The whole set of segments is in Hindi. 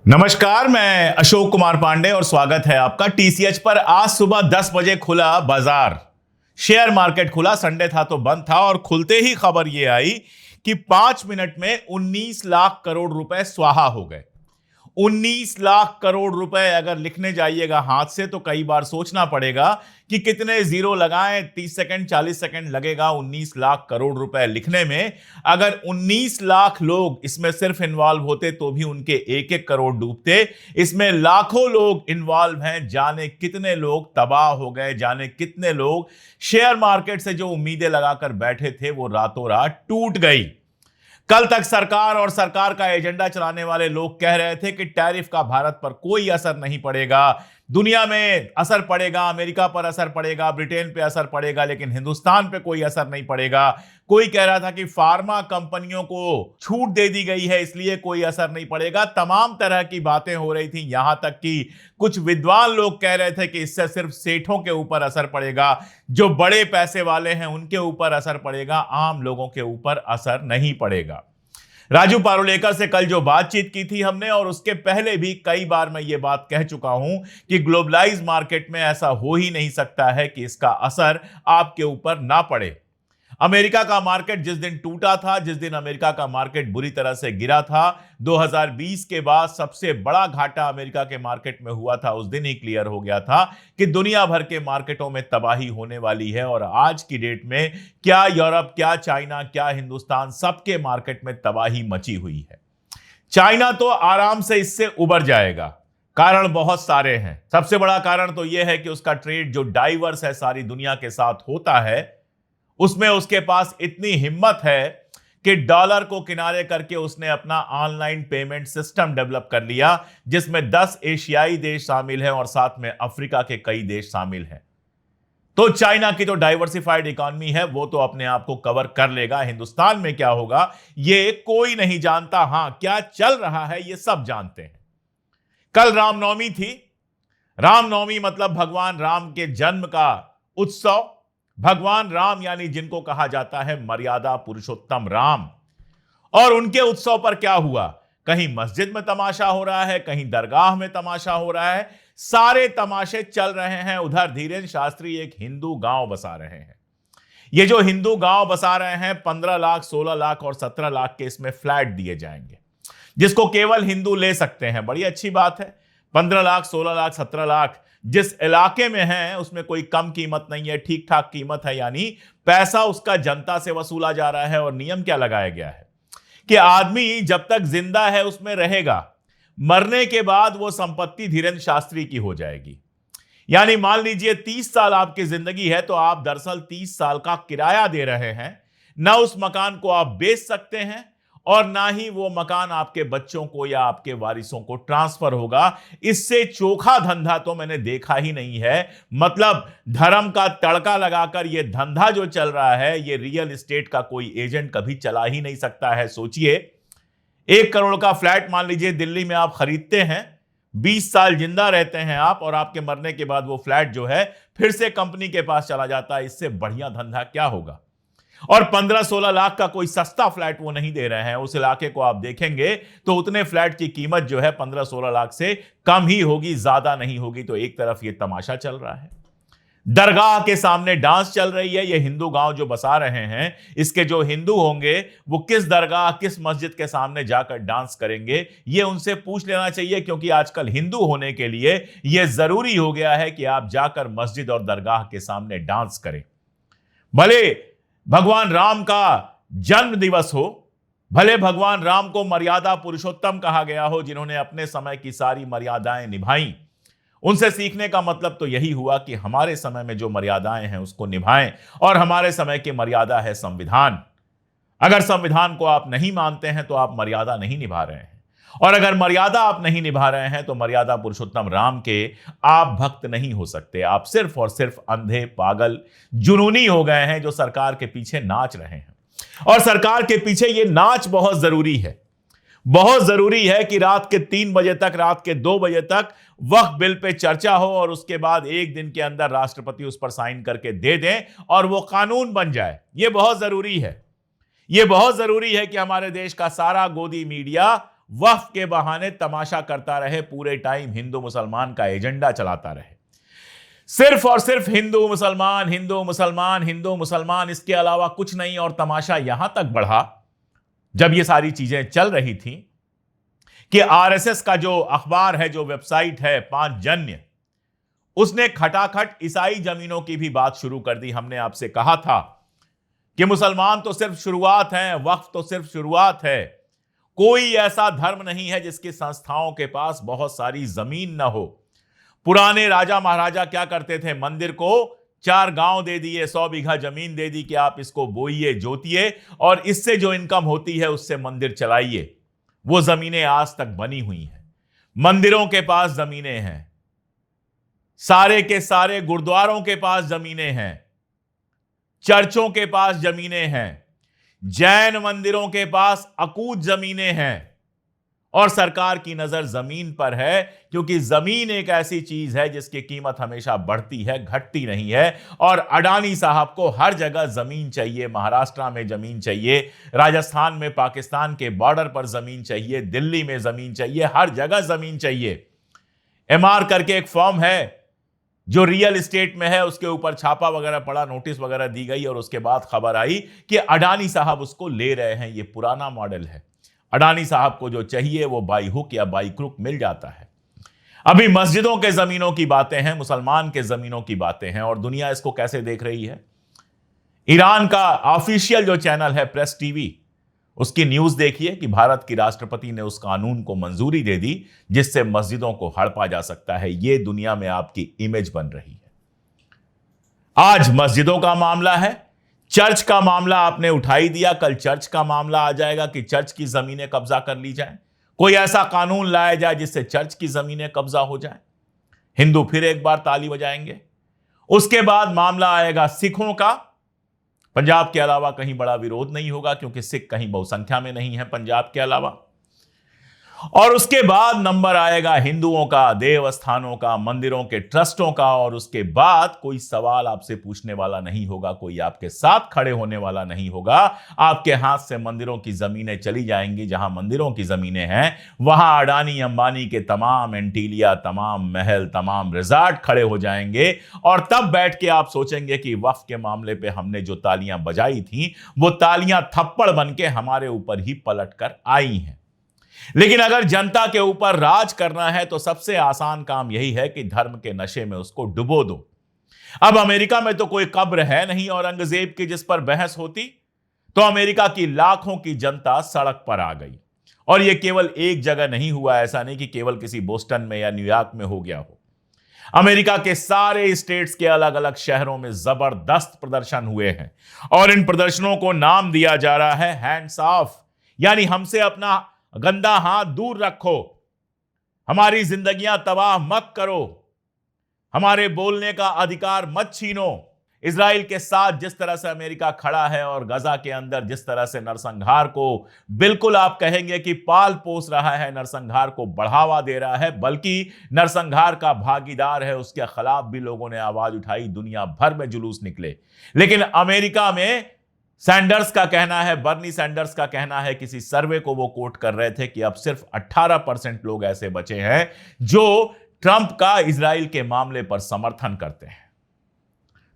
नमस्कार, मैं अशोक कुमार पांडे और स्वागत है आपका टीसीएच पर। आज सुबह 10 बजे खुला बाजार, शेयर मार्केट खुला। संडे था तो बंद था और खुलते ही खबर यह आई कि 5 मिनट में 19 लाख करोड़ रुपए स्वाहा हो गए। 19 लाख करोड़ रुपए अगर लिखने जाइएगा हाथ से तो कई बार सोचना पड़ेगा कि कितने जीरो लगाएं। 30 सेकंड 40 सेकंड लगेगा 19 लाख करोड़ रुपए लिखने में। अगर 19 लाख लोग इसमें सिर्फ इन्वॉल्व होते तो भी उनके एक एक करोड़ डूबते। इसमें लाखों लोग इन्वॉल्व हैं। जाने कितने लोग तबाह हो गए, जाने कितने लोग शेयर मार्केट से जो उम्मीदें लगाकर बैठे थे वो रातों रात टूट गई। कल तक सरकार और सरकार का एजेंडा चलाने वाले लोग कह रहे थे कि टैरिफ का भारत पर कोई असर नहीं पड़ेगा, दुनिया में असर पड़ेगा, अमेरिका पर असर पड़ेगा, ब्रिटेन पे असर पड़ेगा, लेकिन हिंदुस्तान पे कोई असर नहीं पड़ेगा। कोई कह रहा था कि फार्मा कंपनियों को छूट दे दी गई है इसलिए कोई असर नहीं पड़ेगा। तमाम तरह की बातें हो रही थी। यहां तक कि कुछ विद्वान लोग कह रहे थे कि इससे सिर्फ सेठों के ऊपर असर पड़ेगा, जो बड़े पैसे वाले हैं उनके ऊपर असर पड़ेगा, आम लोगों के ऊपर असर नहीं पड़ेगा। राजू पारुलेकर से कल जो बातचीत की थी हमने, और उसके पहले भी कई बार मैं ये बात कह चुका हूं कि ग्लोबलाइज मार्केट में ऐसा हो ही नहीं सकता है कि इसका असर आपके ऊपर ना पड़े। अमेरिका का मार्केट जिस दिन टूटा था, जिस दिन अमेरिका का मार्केट बुरी तरह से गिरा था, 2020 के बाद सबसे बड़ा घाटा अमेरिका के मार्केट में हुआ था, उस दिन ही क्लियर हो गया था कि दुनिया भर के मार्केटों में तबाही होने वाली है। और आज की डेट में क्या यूरोप, क्या चाइना, क्या हिंदुस्तान, सबके मार्केट में तबाही मची हुई है। चाइना तो आराम से इससे उबर जाएगा। कारण बहुत सारे हैं। सबसे बड़ा कारण तो यह है कि उसका ट्रेड जो डाइवर्स है सारी दुनिया के साथ होता है, उसमें उसके पास इतनी हिम्मत है कि डॉलर को किनारे करके उसने अपना ऑनलाइन पेमेंट सिस्टम डेवलप कर लिया, जिसमें 10 एशियाई देश शामिल हैं और साथ में अफ्रीका के कई देश शामिल हैं। तो चाइना की जो डाइवर्सिफाइड इकोनॉमी है वो तो अपने आप को कवर कर लेगा। हिंदुस्तान में क्या होगा ये कोई नहीं जानता। हां, क्या चल रहा है ये सब जानते हैं। कल रामनवमी थी। रामनवमी मतलब भगवान राम के जन्म का उत्सव। भगवान राम यानी जिनको कहा जाता है मर्यादा पुरुषोत्तम राम, और उनके उत्सव पर क्या हुआ? कहीं मस्जिद में तमाशा हो रहा है, कहीं दरगाह में तमाशा हो रहा है, सारे तमाशे चल रहे हैं। उधर धीरेन्द्र शास्त्री एक हिंदू गांव बसा रहे हैं। ये जो हिंदू गांव बसा रहे हैं 15 लाख, 16 लाख और 17 लाख के इसमें फ्लैट दिए जाएंगे, जिसको केवल हिंदू ले सकते हैं। बड़ी अच्छी बात है। 15 लाख, 16 लाख, 17 लाख जिस इलाके में है उसमें कोई कम कीमत नहीं है, ठीक ठाक कीमत है। यानी पैसा उसका जनता से वसूला जा रहा है। और नियम क्या लगाया गया है कि आदमी जब तक जिंदा है उसमें रहेगा, मरने के बाद वो संपत्ति धीरेन्द्र शास्त्री की हो जाएगी। यानी मान लीजिए 30 साल आपकी जिंदगी है तो आप दरअसल 30 साल का किराया दे रहे हैं। ना उस मकान को आप बेच सकते हैं और ना ही वो मकान आपके बच्चों को या आपके वारिसों को ट्रांसफर होगा। इससे चोखा धंधा तो मैंने देखा ही नहीं है। मतलब धर्म का तड़का लगाकर ये धंधा जो चल रहा है, ये रियल एस्टेट का कोई एजेंट कभी चला ही नहीं सकता है। सोचिए, 1 करोड़ का फ्लैट मान लीजिए दिल्ली में आप खरीदते हैं, 20 साल जिंदा रहते हैं आप, और आपके मरने के बाद वो फ्लैट जो है फिर से कंपनी के पास चला जाता है। इससे बढ़िया धंधा क्या होगा? और 15-16 लाख का कोई सस्ता फ्लैट वो नहीं दे रहे हैं। उस इलाके को आप देखेंगे तो उतने फ्लैट की कीमत जो है 15-16 लाख से कम ही होगी, ज्यादा नहीं होगी। तो एक तरफ ये तमाशा चल रहा है, दरगाह के सामने डांस चल रही है। ये हिंदू गांव जो बसा रहे हैं, इसके जो हिंदू होंगे वो किस दरगाह, किस मस्जिद के सामने जाकर डांस करेंगे, ये उनसे पूछ लेना चाहिए। क्योंकि आजकल हिंदू होने के लिए यह जरूरी हो गया है कि आप जाकर मस्जिद और दरगाह के सामने डांस करें। भले भगवान राम का जन्म दिवस हो, भले भगवान राम को मर्यादा पुरुषोत्तम कहा गया हो, जिन्होंने अपने समय की सारी मर्यादाएं निभाई, उनसे सीखने का मतलब तो यही हुआ कि हमारे समय में जो मर्यादाएं हैं उसको निभाएं। और हमारे समय की मर्यादा है संविधान। अगर संविधान को आप नहीं मानते हैं तो आप मर्यादा नहीं निभा रहे हैं, और अगर मर्यादा आप नहीं निभा रहे हैं तो मर्यादा पुरुषोत्तम राम के आप भक्त नहीं हो सकते। आप सिर्फ और सिर्फ अंधे, पागल, जुनूनी हो गए हैं जो सरकार के पीछे नाच रहे हैं। और सरकार के पीछे ये नाच बहुत जरूरी है। बहुत जरूरी है कि रात के 3 बजे तक, रात के 2 बजे तक वक्फ बिल पे चर्चा हो और उसके बाद 1 दिन के अंदर राष्ट्रपति उस पर साइन करके दे दें और वो कानून बन जाए। ये बहुत जरूरी है। ये बहुत जरूरी है कि हमारे देश का सारा गोदी मीडिया वक्फ के बहाने तमाशा करता रहे, पूरे टाइम हिंदू मुसलमान का एजेंडा चलाता रहे, सिर्फ और सिर्फ हिंदू मुसलमान हिंदू मुसलमान हिंदू मुसलमान, इसके अलावा कुछ नहीं। और तमाशा यहां तक बढ़ा जब ये सारी चीजें चल रही थी कि आरएसएस का जो अखबार है, जो वेबसाइट है पांचजन्य, उसने खटाखट ईसाई जमीनों की भी बात शुरू कर दी। हमने आपसे कहा था कि मुसलमान तो सिर्फ शुरुआत है, वक्फ तो सिर्फ शुरुआत है, कोई ऐसा धर्म नहीं है जिसकी संस्थाओं के पास बहुत सारी जमीन ना हो। पुराने राजा महाराजा क्या करते थे, मंदिर को 4 गांव दे दिए, 100 बीघा जमीन दे दी कि आप इसको बोइए, जोतिए और इससे जो इनकम होती है उससे मंदिर चलाइए। वो जमीनें आज तक बनी हुई हैं, मंदिरों के पास जमीनें हैं, सारे के सारे गुरुद्वारों के पास जमीनें हैं, चर्चों के पास जमीनें हैं, जैन मंदिरों के पास अकूत जमीनें हैं। और सरकार की नजर जमीन पर है, क्योंकि जमीन एक ऐसी चीज है जिसकी कीमत हमेशा बढ़ती है, घटती नहीं है। और अडानी साहब को हर जगह जमीन चाहिए, महाराष्ट्र में जमीन चाहिए, राजस्थान में पाकिस्तान के बॉर्डर पर जमीन चाहिए, दिल्ली में जमीन चाहिए, हर जगह जमीन चाहिए। एमआर करके एक फॉर्म है जो रियल एस्टेट में है, उसके ऊपर छापा वगैरह पड़ा, नोटिस वगैरह दी गई और उसके बाद खबर आई कि अडानी साहब उसको ले रहे हैं। ये पुराना मॉडल है, अडानी साहब को जो चाहिए वो बाई हुक या बाई क्रुक मिल जाता है। अभी मस्जिदों के जमीनों की बातें हैं, मुसलमान के जमीनों की बातें हैं, और दुनिया इसको कैसे देख रही है। ईरान का ऑफिशियल जो चैनल है प्रेस टीवी, उसकी न्यूज देखिए कि भारत की राष्ट्रपति ने उस कानून को मंजूरी दे दी जिससे मस्जिदों को हड़पा जा सकता है। यह दुनिया में आपकी इमेज बन रही है। आज मस्जिदों का मामला है, चर्च का मामला आपने उठाई दिया, कल चर्च का मामला आ जाएगा कि चर्च की जमीनें कब्जा कर ली जाए, कोई ऐसा कानून लाया जाए जिससे चर्च की जमीनें कब्जा हो जाए, हिंदू फिर एक बार ताली बजाएंगे। उसके बाद मामला आएगा सिखों का। पंजाब के अलावा कहीं बड़ा विरोध नहीं होगा, क्योंकि सिख कहीं बहुसंख्या में नहीं है पंजाब के अलावा। और उसके बाद नंबर आएगा हिंदुओं का, देवस्थानों का, मंदिरों के ट्रस्टों का। और उसके बाद कोई सवाल आपसे पूछने वाला नहीं होगा, कोई आपके साथ खड़े होने वाला नहीं होगा। आपके हाथ से मंदिरों की जमीनें चली जाएंगी। जहां मंदिरों की जमीनें हैं वहां अडानी अंबानी के तमाम एंटीलिया, तमाम महल, तमाम रिजॉर्ट खड़े हो जाएंगे। और तब बैठ के आप सोचेंगे कि वक्फ के मामले पे हमने जो तालियां बजाई थी वो तालियां थप्पड़ बन के हमारे ऊपर ही पलट कर आई हैं। लेकिन अगर जनता के ऊपर राज करना है तो सबसे आसान काम यही है कि धर्म के नशे में उसको डुबो दो। अब अमेरिका में तो कोई कब्र है नहीं औरंगजेब की जिस पर बहस होती, तो अमेरिका की लाखों की जनता सड़क पर आ गई। और यह केवल एक जगह नहीं हुआ, ऐसा नहीं कि केवल किसी बोस्टन में या न्यूयॉर्क में हो गया हो। अमेरिका के सारे स्टेट्स के अलग अलग शहरों में जबरदस्त प्रदर्शन हुए हैं। और इन प्रदर्शनों को नाम दिया जा रहा है हैंड्स ऑफ, यानी हमसे अपना गंदा हाथ दूर रखो, हमारी जिंदगियां तबाह मत करो, हमारे बोलने का अधिकार मत छीनो। इजराइल के साथ जिस तरह से अमेरिका खड़ा है और गजा के अंदर जिस तरह से नरसंहार को बिल्कुल आप कहेंगे कि पाल पोस रहा है, नरसंहार को बढ़ावा दे रहा है, बल्कि नरसंहार का भागीदार है, उसके खिलाफ भी लोगों ने आवाज उठाई, दुनिया भर में जुलूस निकले। लेकिन अमेरिका में सैंडर्स का कहना है, बर्नी सैंडर्स का कहना है, किसी सर्वे को वो कोट कर रहे थे कि अब सिर्फ 18% लोग ऐसे बचे हैं जो ट्रंप का इजराइल के मामले पर समर्थन करते हैं।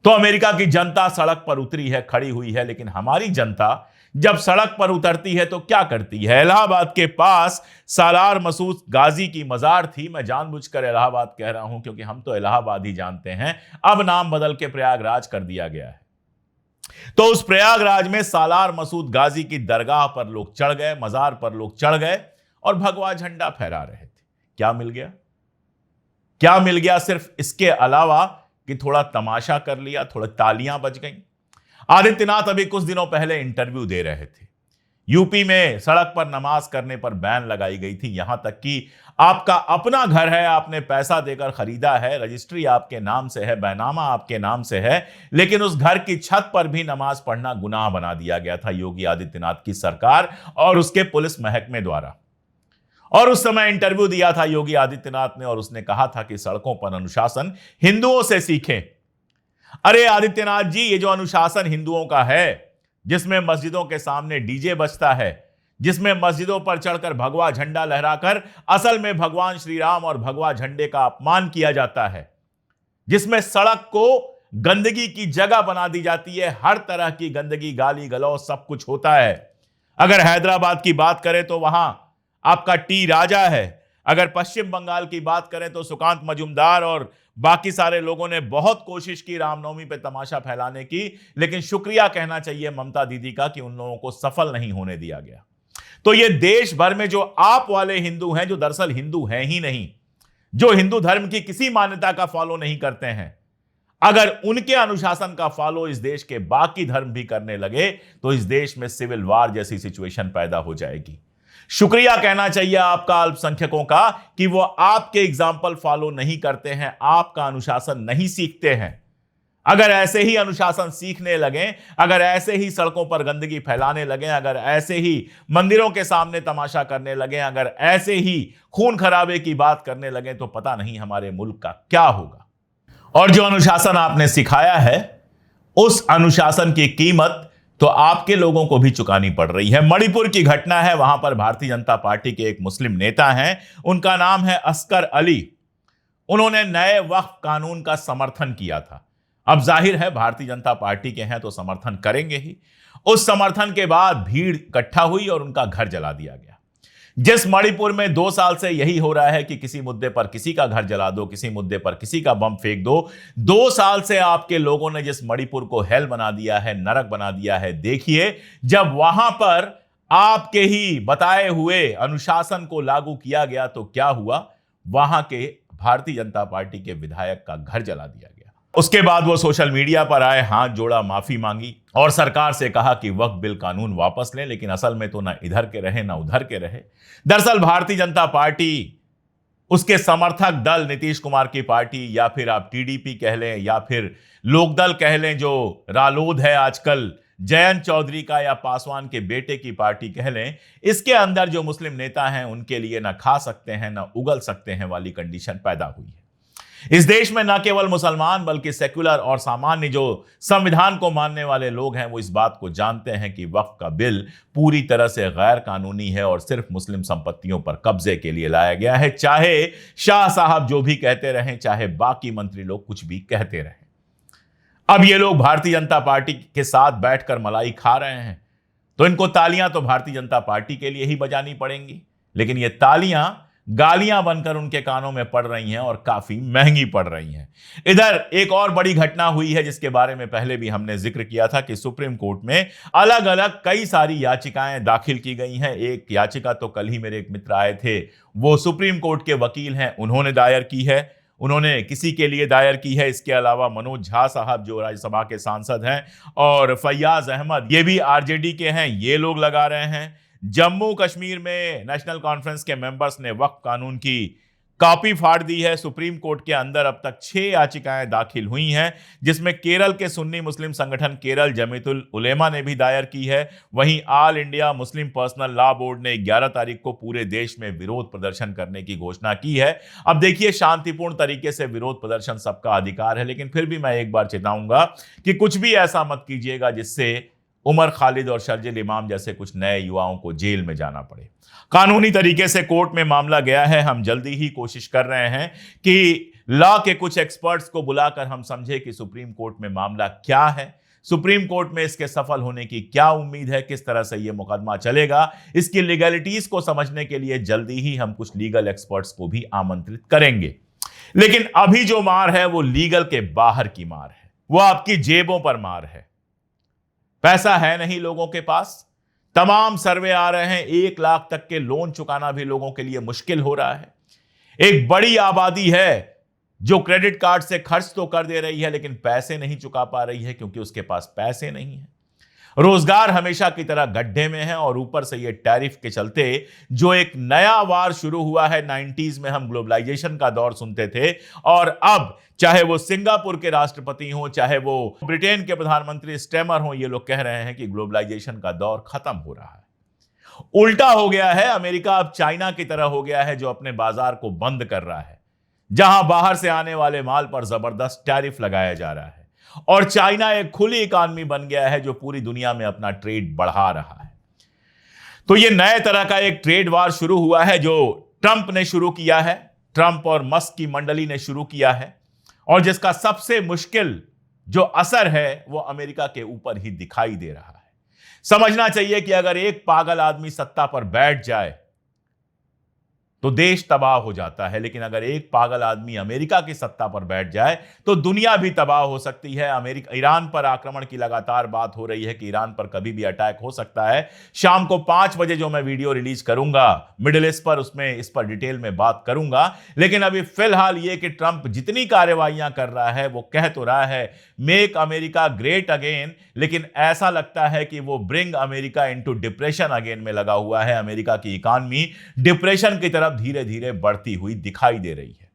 तो अमेरिका की जनता सड़क पर उतरी है, खड़ी हुई है। लेकिन हमारी जनता जब सड़क पर उतरती है तो क्या करती है? इलाहाबाद के पास सालार मसूद गाजी की मजार थी। मैं जानबूझकर इलाहाबाद कह रहा हूं क्योंकि हम तो इलाहाबाद ही जानते हैं, अब नाम बदल के प्रयागराज कर दिया गया है। तो उस प्रयागराज में सालार मसूद गाजी की दरगाह पर लोग चढ़ गए, मजार पर लोग चढ़ गए और भगवा झंडा फहरा रहे थे। क्या मिल गया? क्या मिल गया? सिर्फ इसके अलावा कि थोड़ा तमाशा कर लिया, थोड़ा तालियां बज गईं। आदित्यनाथ अभी कुछ दिनों पहले इंटरव्यू दे रहे थे। यूपी में सड़क पर नमाज करने पर बैन लगाई गई थी, यहां तक कि आपका अपना घर है, आपने पैसा देकर खरीदा है, रजिस्ट्री आपके नाम से है, बैनामा आपके नाम से है, लेकिन उस घर की छत पर भी नमाज पढ़ना गुनाह बना दिया गया था योगी आदित्यनाथ की सरकार और उसके पुलिस महकमे द्वारा। और उस समय इंटरव्यू दिया था योगी आदित्यनाथ ने और उसने कहा था कि सड़कों पर अनुशासन हिंदुओं से सीखें। अरे आदित्यनाथ जी, ये जो अनुशासन हिंदुओं का है, जिसमें मस्जिदों के सामने डीजे बजता है, जिसमें मस्जिदों पर चढ़कर भगवा झंडा लहराकर असल में भगवान श्री राम और भगवा झंडे का अपमान किया जाता है, जिसमें सड़क को गंदगी की जगह बना दी जाती है, हर तरह की गंदगी, गाली गलौज सब कुछ होता है। अगर हैदराबाद की बात करें तो वहां आपका टी राजा है। अगर पश्चिम बंगाल की बात करें तो सुकांत मजूमदार और बाकी सारे लोगों ने बहुत कोशिश की रामनवमी पे तमाशा फैलाने की, लेकिन शुक्रिया कहना चाहिए ममता दीदी का कि उन लोगों को सफल नहीं होने दिया गया। तो ये देश भर में जो आप वाले हिंदू हैं, जो दरअसल हिंदू हैं ही नहीं, जो हिंदू धर्म की किसी मान्यता का फॉलो नहीं करते हैं, अगर उनके अनुशासन का फॉलो इस देश के बाकी धर्म भी करने लगे तो इस देश में सिविल वार जैसी सिचुएशन पैदा हो जाएगी। शुक्रिया कहना चाहिए आपका अल्पसंख्यकों का कि वो आपके एग्जाम्पल फॉलो नहीं करते हैं, आपका अनुशासन नहीं सीखते हैं। अगर ऐसे ही अनुशासन सीखने लगे, अगर ऐसे ही सड़कों पर गंदगी फैलाने लगे, अगर ऐसे ही मंदिरों के सामने तमाशा करने लगे, अगर ऐसे ही खून खराबे की बात करने लगे, तो पता नहीं हमारे मुल्क का क्या होगा। और जो अनुशासन आपने सिखाया है, उस अनुशासन की कीमत तो आपके लोगों को भी चुकानी पड़ रही है। मणिपुर की घटना है, वहां पर भारतीय जनता पार्टी के एक मुस्लिम नेता हैं, उनका नाम है असगर अली। उन्होंने नए वक्फ कानून का समर्थन किया था। अब जाहिर है भारतीय जनता पार्टी के हैं तो समर्थन करेंगे ही। उस समर्थन के बाद भीड़ इकट्ठा हुई और उनका घर जला दिया गया। जिस मणिपुर में 2 साल से यही हो रहा है कि किसी मुद्दे पर किसी का घर जला दो, किसी मुद्दे पर किसी का बम फेंक दो, 2 साल से आपके लोगों ने जिस मणिपुर को हेल बना दिया है, नरक बना दिया है, देखिए जब वहां पर आपके ही बताए हुए अनुशासन को लागू किया गया तो क्या हुआ, वहां के भारतीय जनता पार्टी के विधायक का घर जला दिया गया। उसके बाद वो सोशल मीडिया पर आए, हाथ जोड़ा, माफी मांगी और सरकार से कहा कि वक्फ बिल कानून वापस लें, लेकिन असल में तो ना इधर के रहे ना उधर के रहे। दरअसल भारतीय जनता पार्टी, उसके समर्थक दल नीतीश कुमार की पार्टी, या फिर आप टीडीपी कह लें या फिर लोकदल कह लें जो रालोद है आजकल, जयंत चौधरी का या पासवान के बेटे की पार्टी कह लें, इसके अंदर जो मुस्लिम नेता हैं उनके लिए ना खा सकते हैं ना उगल सकते हैं वाली कंडीशन पैदा हुई है। इस देश में न केवल मुसलमान बल्कि सेक्युलर और सामान्य जो संविधान को मानने वाले लोग हैं वो इस बात को जानते हैं कि वक्फ का बिल पूरी तरह से गैर कानूनी है और सिर्फ मुस्लिम संपत्तियों पर कब्जे के लिए लाया गया है, चाहे शाह साहब जो भी कहते रहें, चाहे बाकी मंत्री लोग कुछ भी कहते रहें। अब ये लोग भारतीय जनता पार्टी के साथ बैठकर मलाई खा रहे हैं, तो इनको तालियां तो भारतीय जनता पार्टी के लिए ही बजानी पड़ेंगी, लेकिन ये तालियां गालियां बनकर उनके कानों में पड़ रही हैं और काफी महंगी पड़ रही हैं। इधर एक और बड़ी घटना हुई है जिसके बारे में पहले भी हमने जिक्र किया था कि सुप्रीम कोर्ट में अलग अलग कई सारी याचिकाएं दाखिल की गई हैं। एक याचिका तो कल ही मेरे एक मित्र आए थे, वो सुप्रीम कोर्ट के वकील हैं, उन्होंने दायर की है, उन्होंने किसी के लिए दायर की है। इसके अलावा मनोज झा साहब जो राज्यसभा के सांसद हैं और फैयाज अहमद, ये भी आरजेडी के हैं, ये लोग लगा रहे हैं। जम्मू कश्मीर में नेशनल कॉन्फ्रेंस के मेंबर्स ने वक्फ कानून की कॉपी फाड़ दी है। सुप्रीम कोर्ट के अंदर अब तक 6 याचिकाएं दाखिल हुई हैं, जिसमें केरल के सुन्नी मुस्लिम संगठन केरल जमीयतुल उलेमा ने भी दायर की है। वहीं all India Muslim personal law board ने 11 तारीख को पूरे देश में विरोध प्रदर्शन करने की घोषणा की है। अब देखिए, शांतिपूर्ण तरीके से विरोध प्रदर्शन सबका अधिकार है, लेकिन फिर भी मैं एक बार चेताऊंगा कि कुछ भी ऐसा मत कीजिएगा जिससे उमर खालिद और शर्जिल इमाम जैसे कुछ नए युवाओं को जेल में जाना पड़े। कानूनी तरीके से कोर्ट में मामला गया है, हम जल्दी ही कोशिश कर रहे हैं कि लॉ के कुछ एक्सपर्ट्स को बुलाकर हम समझे कि सुप्रीम कोर्ट में मामला क्या है, सुप्रीम कोर्ट में इसके सफल होने की क्या उम्मीद है, किस तरह से यह मुकदमा चलेगा, इसकी लीगलिटीज को समझने के लिए जल्दी ही हम कुछ लीगल एक्सपर्ट्स को भी आमंत्रित करेंगे। लेकिन अभी जो मार है वो लीगल के बाहर की मार है, वो आपकी जेबों पर मार है। पैसा है नहीं लोगों के पास, तमाम सर्वे आ रहे हैं 1 लाख तक के लोन चुकाना भी लोगों के लिए मुश्किल हो रहा है। एक बड़ी आबादी है जो क्रेडिट कार्ड से खर्च तो कर दे रही है लेकिन पैसे नहीं चुका पा रही है क्योंकि उसके पास पैसे नहीं है। रोजगार हमेशा की तरह गड्ढे में है और ऊपर से ये टैरिफ के चलते जो एक नया वार शुरू हुआ है, 90s में हम ग्लोबलाइजेशन का दौर सुनते थे और अब चाहे वो सिंगापुर के राष्ट्रपति हों, चाहे वो ब्रिटेन के प्रधानमंत्री स्टेमर हों, ये लोग कह रहे हैं कि ग्लोबलाइजेशन का दौर खत्म हो रहा है। उल्टा हो गया है, अमेरिका अब चाइना की तरह हो गया है जो अपने बाजार को बंद कर रहा है, जहां बाहर से आने वाले माल पर जबरदस्त टैरिफ लगाया जा रहा है और चाइना एक खुली इकॉनमी बन गया है जो पूरी दुनिया में अपना ट्रेड बढ़ा रहा है। तो ये नए तरह का एक ट्रेड वार शुरू हुआ है जो ट्रंप ने शुरू किया है, ट्रंप और मस्क की मंडली ने शुरू किया है, और जिसका सबसे मुश्किल जो असर है वो अमेरिका के ऊपर ही दिखाई दे रहा है। समझना चाहिए कि अगर एक पागल आदमी सत्ता पर बैठ जाए तो देश तबाह हो जाता है, लेकिन अगर एक पागल आदमी अमेरिका की सत्ता पर बैठ जाए तो दुनिया भी तबाह हो सकती है। अमेरिका ईरान पर आक्रमण की लगातार बात हो रही है कि ईरान पर कभी भी अटैक हो सकता है। शाम को 5 बजे जो मैं वीडियो रिलीज करूंगा मिडिल ईस्ट पर, उसमें इस पर डिटेल में बात करूंगा। लेकिन अभी फिलहाल यह कि ट्रंप जितनी कार्रवाइयां कर रहा है वो कह तो रहा है मेक अमेरिका ग्रेट अगेन, लेकिन ऐसा लगता है कि वो bring America into depression again में लगा हुआ है। अमेरिका की इकॉनमी डिप्रेशन की तरफ धीरे धीरे बढ़ती हुई दिखाई दे रही है।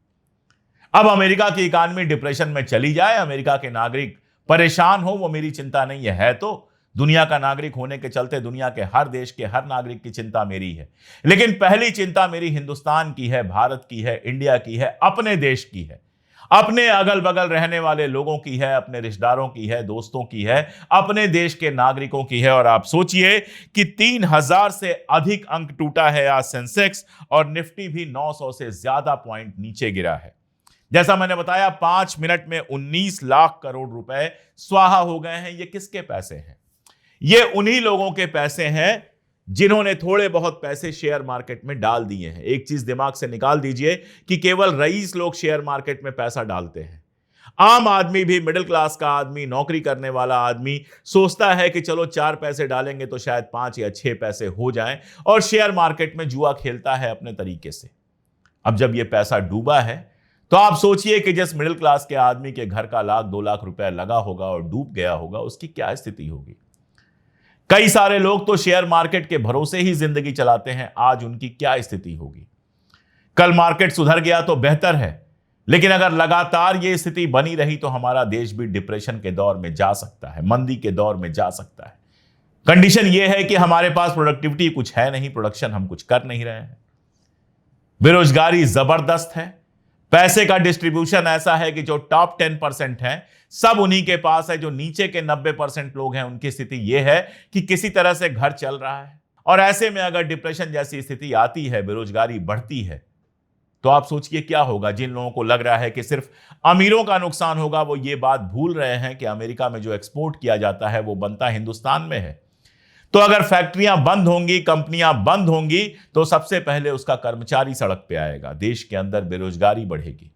अब अमेरिका की इकॉनमी डिप्रेशन में चली जाए, अमेरिका के नागरिक परेशान हो, वो मेरी चिंता नहीं है तो दुनिया का नागरिक होने के चलते दुनिया के हर देश के हर नागरिक की चिंता मेरी है। लेकिन पहली चिंता मेरी हिंदुस्तान की है, भारत की है, इंडिया की है, अपने देश की है, अपने अगल बगल रहने वाले लोगों की है, अपने रिश्तेदारों की है, दोस्तों की है, अपने देश के नागरिकों की है। और आप सोचिए कि 3000 से अधिक अंक टूटा है आज सेंसेक्स, और निफ्टी भी 900 से ज्यादा पॉइंट नीचे गिरा है। जैसा मैंने बताया 5 मिनट में 19 लाख करोड़ रुपए स्वाहा हो गए हैं। ये किसके पैसे हैं? ये उन्हीं लोगों के पैसे हैं जिन्होंने थोड़े बहुत पैसे शेयर मार्केट में डाल दिए हैं। एक चीज दिमाग से निकाल दीजिए कि केवल रईस लोग शेयर मार्केट में पैसा डालते हैं। आम आदमी भी, मिडिल क्लास का आदमी, नौकरी करने वाला आदमी सोचता है कि चलो 4 पैसे डालेंगे तो शायद 5 या 6 पैसे हो जाएं, और शेयर मार्केट में जुआ खेलता है अपने तरीके से। अब जब यह पैसा डूबा है तो आप सोचिए कि जिस मिडिल क्लास के आदमी के घर का 1-2 लाख रुपए लगा होगा और डूब गया होगा, उसकी क्या स्थिति होगी। कई सारे लोग तो शेयर मार्केट के भरोसे ही जिंदगी चलाते हैं, आज उनकी क्या स्थिति होगी। कल मार्केट सुधर गया तो बेहतर है, लेकिन अगर लगातार ये स्थिति बनी रही तो हमारा देश भी डिप्रेशन के दौर में जा सकता है, मंदी के दौर में जा सकता है। कंडीशन यह है कि हमारे पास प्रोडक्टिविटी कुछ है नहीं, प्रोडक्शन हम कुछ कर नहीं रहे हैं, बेरोजगारी जबरदस्त है, पैसे का डिस्ट्रीब्यूशन ऐसा है कि जो टॉप 10% है सब उन्हीं के पास है, जो नीचे के 90% लोग हैं उनकी स्थिति यह है कि किसी तरह से घर चल रहा है। और ऐसे में अगर डिप्रेशन जैसी स्थिति आती है, बेरोजगारी बढ़ती है, तो आप सोचिए क्या होगा। जिन लोगों को लग रहा है कि सिर्फ अमीरों का नुकसान होगा, वो ये बात भूल रहे हैं कि अमेरिका में जो एक्सपोर्ट किया जाता है वो बनता हिंदुस्तान में है। तो अगर फैक्ट्रियां बंद होंगी, कंपनियां बंद होंगी, तो सबसे पहले उसका कर्मचारी सड़क पे आएगा, देश के अंदर बेरोजगारी बढ़ेगी,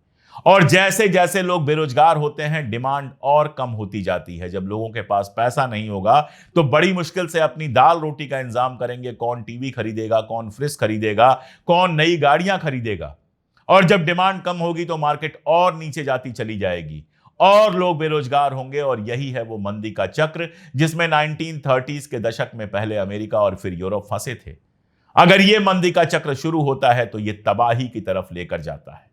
और जैसे जैसे लोग बेरोजगार होते हैं डिमांड और कम होती जाती है। जब लोगों के पास पैसा नहीं होगा तो बड़ी मुश्किल से अपनी दाल रोटी का इंतजाम करेंगे। कौन टीवी खरीदेगा, कौन फ्रिज खरीदेगा, कौन नई गाड़ियां खरीदेगा। और जब डिमांड कम होगी तो मार्केट और नीचे जाती चली जाएगी और लोग बेरोजगार होंगे। और यही है वो मंदी का चक्र जिसमें 1930s के दशक में पहले अमेरिका और फिर यूरोप फंसे थे। अगर ये मंदी का चक्र शुरू होता है तो ये तबाही की तरफ लेकर जाता है।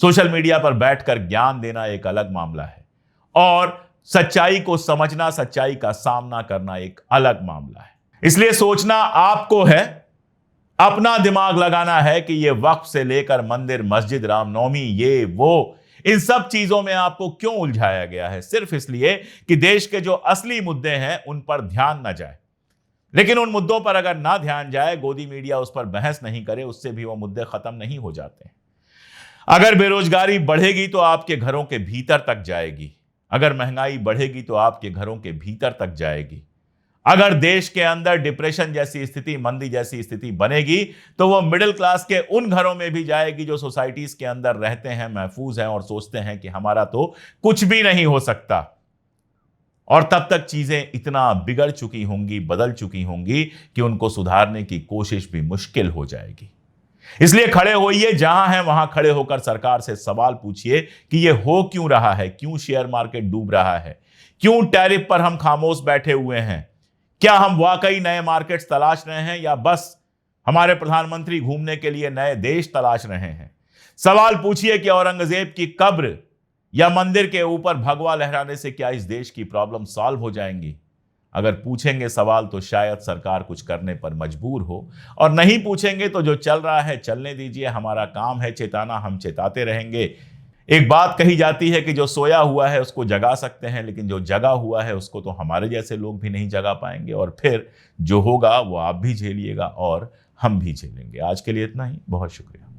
सोशल मीडिया पर बैठकर ज्ञान देना एक अलग मामला है, और सच्चाई को समझना, सच्चाई का सामना करना एक अलग मामला है। इसलिए सोचना आपको है, अपना दिमाग लगाना है कि ये वक्फ से लेकर मंदिर, मस्जिद, रामनवमी, ये वो, इन सब चीजों में आपको क्यों उलझाया गया है? सिर्फ इसलिए कि देश के जो असली मुद्दे हैं उन पर ध्यान ना जाए। लेकिन उन मुद्दों पर अगर ना ध्यान जाए, गोदी मीडिया उस पर बहस नहीं करे, उससे भी वो मुद्दे खत्म नहीं हो जाते हैं। अगर बेरोजगारी बढ़ेगी तो आपके घरों के भीतर तक जाएगी, अगर महंगाई बढ़ेगी तो आपके घरों के भीतर तक जाएगी, अगर देश के अंदर डिप्रेशन जैसी स्थिति, मंदी जैसी स्थिति बनेगी तो वो मिडिल क्लास के उन घरों में भी जाएगी जो सोसाइटीज के अंदर रहते हैं, महफूज हैं और सोचते हैं कि हमारा तो कुछ भी नहीं हो सकता। और तब तक चीजें इतना बिगड़ चुकी होंगी, बदल चुकी होंगी कि उनको सुधारने की कोशिश भी मुश्किल हो जाएगी। इसलिए खड़े होइए, जहां हैं वहां खड़े होकर सरकार से सवाल पूछिए कि यह हो क्यों रहा है, क्यों शेयर मार्केट डूब रहा है, क्यों टैरिफ पर हम खामोश बैठे हुए हैं। क्या हम वाकई नए मार्केट्स तलाश रहे हैं या बस हमारे प्रधानमंत्री घूमने के लिए नए देश तलाश रहे हैं? सवाल पूछिए कि औरंगजेब की कब्र या मंदिर के ऊपर भगवा लहराने से क्या इस देश की प्रॉब्लम सॉल्व हो जाएंगी? अगर पूछेंगे सवाल तो शायद सरकार कुछ करने पर मजबूर हो, और नहीं पूछेंगे तो जो चल रहा है चलने दीजिए। हमारा काम है चेताना, हम चेताते रहेंगे। एक बात कही जाती है कि जो सोया हुआ है उसको जगा सकते हैं, लेकिन जो जगा हुआ है उसको तो हमारे जैसे लोग भी नहीं जगा पाएंगे, और फिर जो होगा वो आप भी झेलिएगा और हम भी झेलेंगे। आज के लिए इतना ही, बहुत शुक्रिया।